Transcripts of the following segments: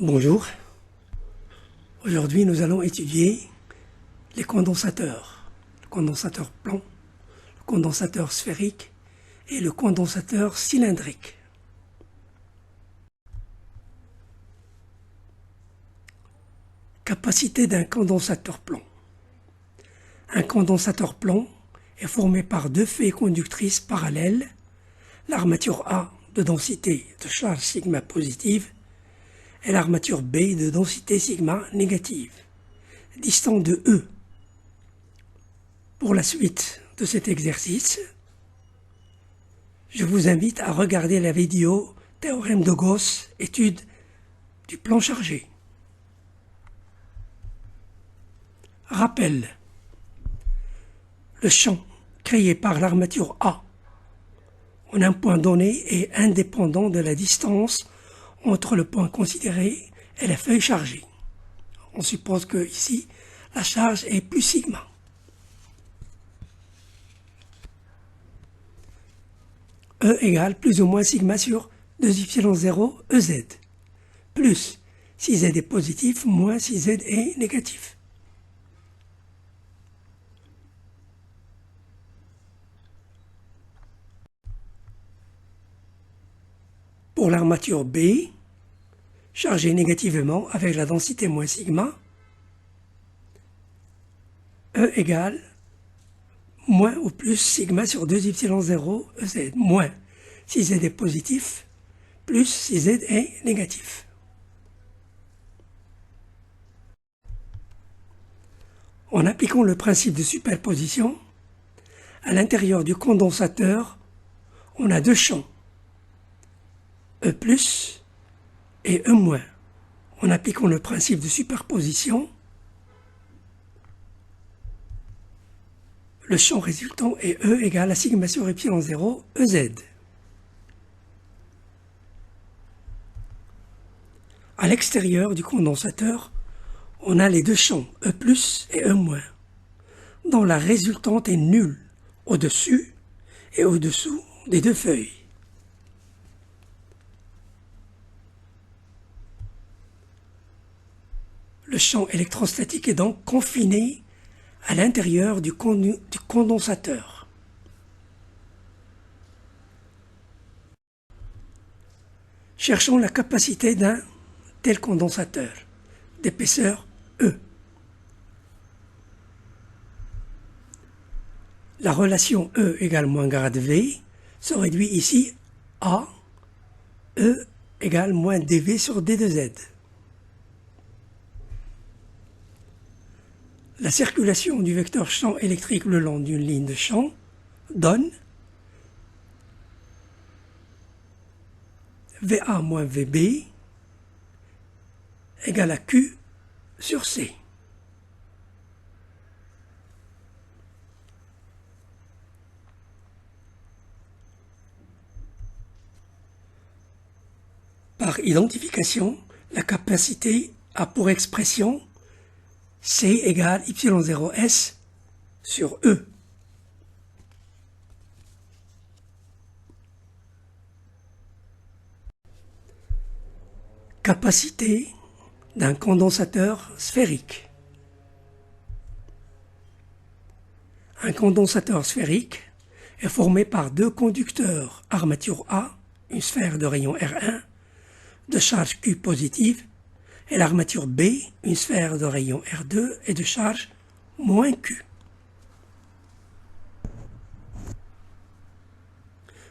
Bonjour, aujourd'hui nous allons étudier les condensateurs, le condensateur plan, le condensateur sphérique et le condensateur cylindrique. Capacité d'un condensateur plan. Un condensateur plan est formé par deux feuilles conductrices parallèles, l'armature A de densité de charge sigma positive et l'armature B de densité sigma négative, distant de E. Pour la suite de cet exercice, je vous invite à regarder la vidéo Théorème de Gauss, étude du plan chargé. Rappel. Le champ créé par l'armature A en un point donné est indépendant de la distance entre le point considéré et la feuille chargée. On suppose que ici, la charge est plus sigma. E égale plus ou moins sigma sur 2y0 EZ, plus si Z est positif, moins si Z est négatif. Pour l'armature B, chargée négativement avec la densité moins sigma, E égale moins ou plus sigma sur 2y0 EZ, moins si Z est positif, plus si Z est négatif. En appliquant le principe de superposition, à l'intérieur du condensateur, on a deux champs, E+, et E-. En appliquant le principe de superposition, le champ résultant est E égale à sigma sur epsilon 0 EZ. À l'extérieur du condensateur, on a les deux champs E+, et E-, dont la résultante est nulle au-dessus et au-dessous des deux feuilles. Le champ électrostatique est donc confiné à l'intérieur du condensateur. Cherchons la capacité d'un tel condensateur d'épaisseur E. La relation E égale moins grade V se réduit ici à E égale moins dV sur D de Z. La circulation du vecteur champ électrique le long d'une ligne de champ donne VA moins VB égale à Q sur C. Par identification, la capacité a pour expression C égale y0s sur E. Capacité d'un condensateur sphérique. Un condensateur sphérique est formé par deux conducteurs armature A, une sphère de rayon R1, de charge Q positive, et l'armature B, une sphère de rayon R2 et de charge moins Q.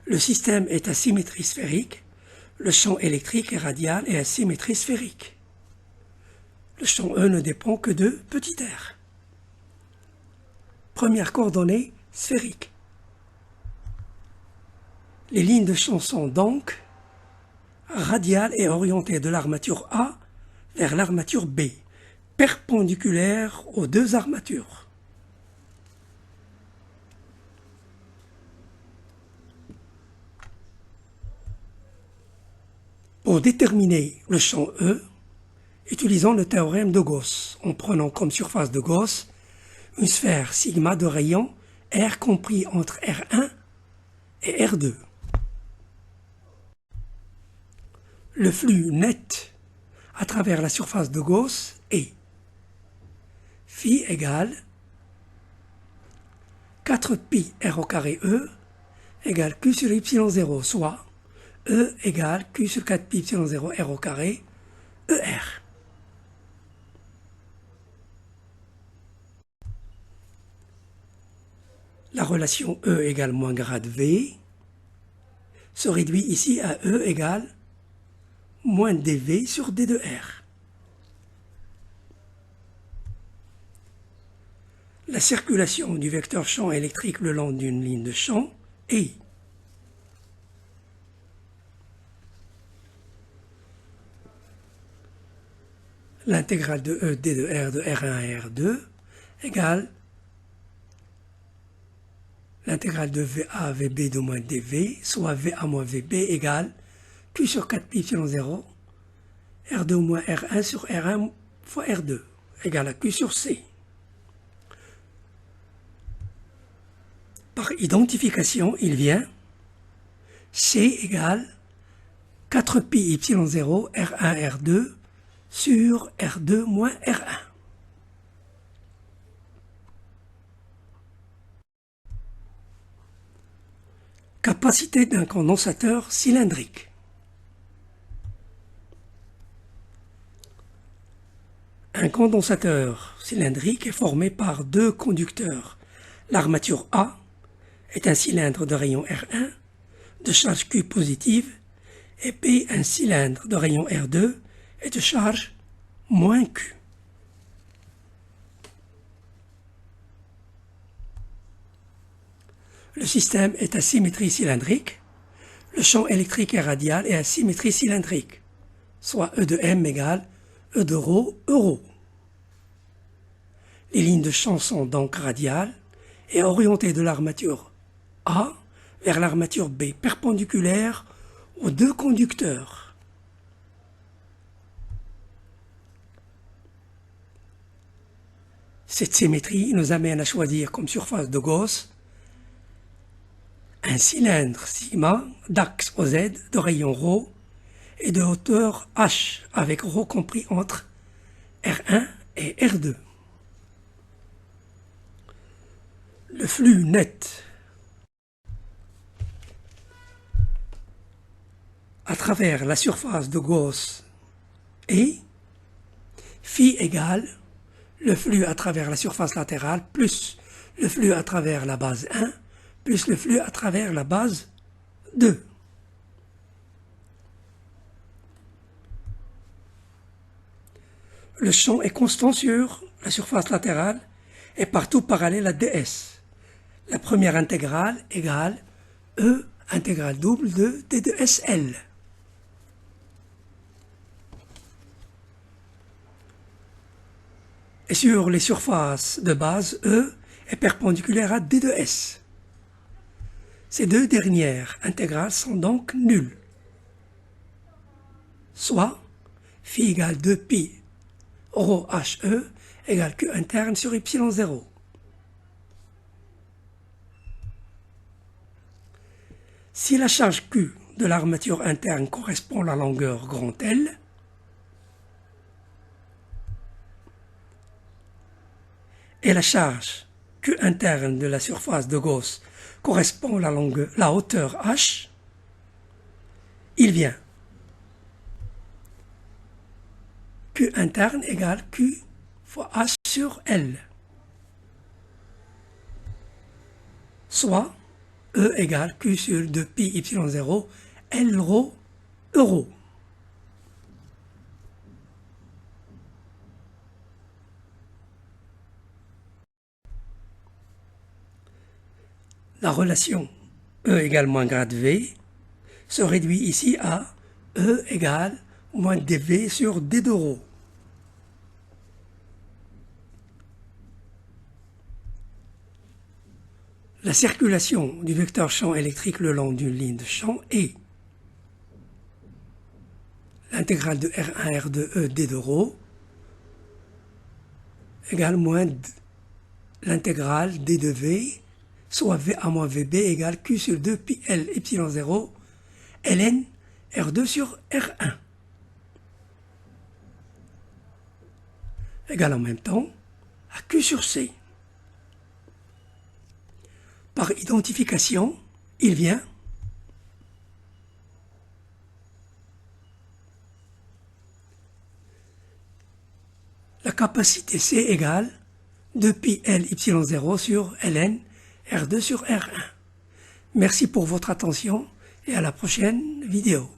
Le système est à symétrie sphérique, le champ électrique est radial et à symétrie sphérique. Le champ E ne dépend que de petit r. Première coordonnée sphérique. Les lignes de champ sont donc radiales et orientées de l'armature A vers l'armature B, perpendiculaires aux deux armatures. Pour déterminer le champ E, utilisons le théorème de Gauss, en prenant comme surface de Gauss une sphère sigma de rayon R compris entre R1 et R2. Le flux net à travers la surface de Gauss est phi égale 4pi r au carré E égale Q sur Y0, soit E égale Q sur 4pi Y0 r au carré ER. La relation E égale moins grade V se réduit ici à E égale moins dV sur D de R. La circulation du vecteur champ électrique le long d'une ligne de champ est l'intégrale de E d de R de R1 à R2 égale l'intégrale de VA VB de moins dV, soit VA moins VB égale Q sur 4pi Y0, R2 moins R1 sur R1 fois R2 égale à Q sur C. Par identification, il vient C égale 4pi Y0 R1 R2 sur R2 moins R1. Capacité d'un condensateur cylindrique. Un condensateur cylindrique est formé par deux conducteurs. L'armature A est un cylindre de rayon R1 de charge Q positive et B un cylindre de rayon R2 et de charge moins Q. Le système est à symétrie cylindrique. Le champ électrique est radial et à symétrie cylindrique, soit E de M égale E de ρ, euro. Les lignes de champ sont donc radiales et orientées de l'armature A vers l'armature B, perpendiculaire aux deux conducteurs. Cette symétrie nous amène à choisir comme surface de Gauss un cylindre sigma d'axe OZ de rayon ρ et de hauteur h avec ρ compris entre R1 et R2. Le flux net à travers la surface de Gauss est phi égale le flux à travers la surface latérale plus le flux à travers la base 1 plus le flux à travers la base 2. Le champ est constant sur la surface latérale et partout parallèle à ds. La première intégrale égale E intégrale double de d de SL. Et sur les surfaces de base, E est perpendiculaire à d de S. Ces deux dernières intégrales sont donc nulles. Soit phi égale 2pi ρ HE égale Q interne sur Y0. Si la charge Q de l'armature interne correspond à la longueur grand L, et la charge Q interne de la surface de Gauss correspond à la hauteur h, il vient Q interne égale Q fois h sur L, soit E égale Q sur 2pi Y0 L ρ euro. La relation E égale moins grade V se réduit ici à E égale moins dV sur d de ρ. La circulation du vecteur champ électrique le long d'une ligne de champ est l'intégrale de R1 R2 E d de ρ égale moins l'intégrale d de V, soit VA moins VB égale Q sur 2pi L Y0 ln R2 sur R1. égale en même temps à Q sur C. Par identification, il vient la capacité C égale 2pi L y0 sur Ln R2 sur R1. Merci pour votre attention et à la prochaine vidéo.